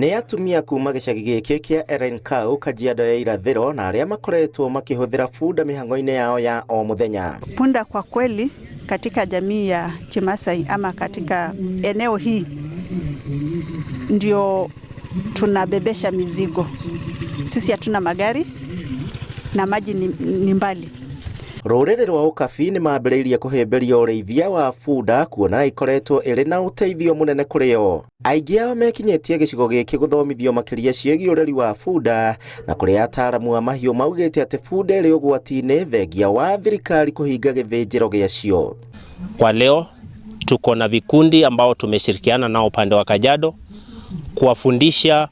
Nĩ atumia kuma gĩcagi gĩkĩ kĩa Erenkau Kajiado ya irathĩro na arĩa makoretwo makĩhũthĩra bunda mĩhang'o-inĩ yao ya o mũthenya. Punda kwa kweli katika jamii ya Kimasai ama katika eneo hii ndio tunabebesha mizigo. Sisi hatuna magari na maji ni mbali. Rũrĩrĩ rwa Ũkabi nĩ mambĩrĩirie kũhĩmbĩria ũrĩithia wa bunda kuona ikoretwo ĩrĩ na ũteithio mũnene kũrĩ o. Aingĩ ao mekinyĩtie gĩcigo gĩkĩ gũthomithio makĩria ciĩgiĩ ũreri wa bunda na kũrĩ ataaramu a mahiũ maugĩte atĩ bunda ĩrĩ ũgwati-inĩ thengia wa thirikari kũhinga gĩthĩnjĩro gĩacio. Kwa leo tuko na vikundi ambao tumeshirikiana nao upande wa Kajiado kuwafundisha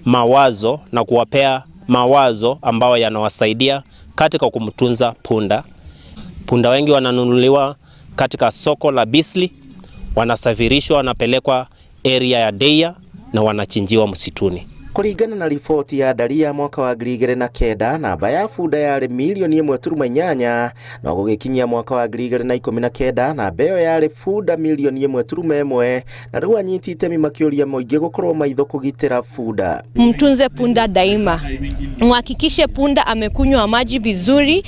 mawazo na kuwapea mawazo ambao yanawasaidia katika kumtunza punda. Punda wengi wananunuliwa katika soko la Bisli, wanasafirishwa, wanapelekwa area ya Deya na wanachinjiwa msituni. Kũringana na riboti ya ndari ya mwaka wa 2009, namba ya bunda yarĩ milioni 1.8 na gũgĩkinyia mwaka wa 2019 namba ĩyo yarĩ bunda milioni 1.1 na rĩu anyiti itemi makĩũria mũingĩ gũkorwo maitho kũgitĩra bunda. Mtunze punda daima. Mhakikishe punda amekunywa maji vizuri,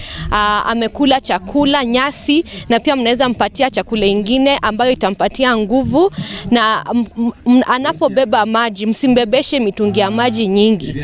amekula chakula, nyasi, na pia mnaweza mpatia chakula ingine ambayo itampatia nguvu, na anapobeba maji msimbebeshe mitungi ya maji nyingi.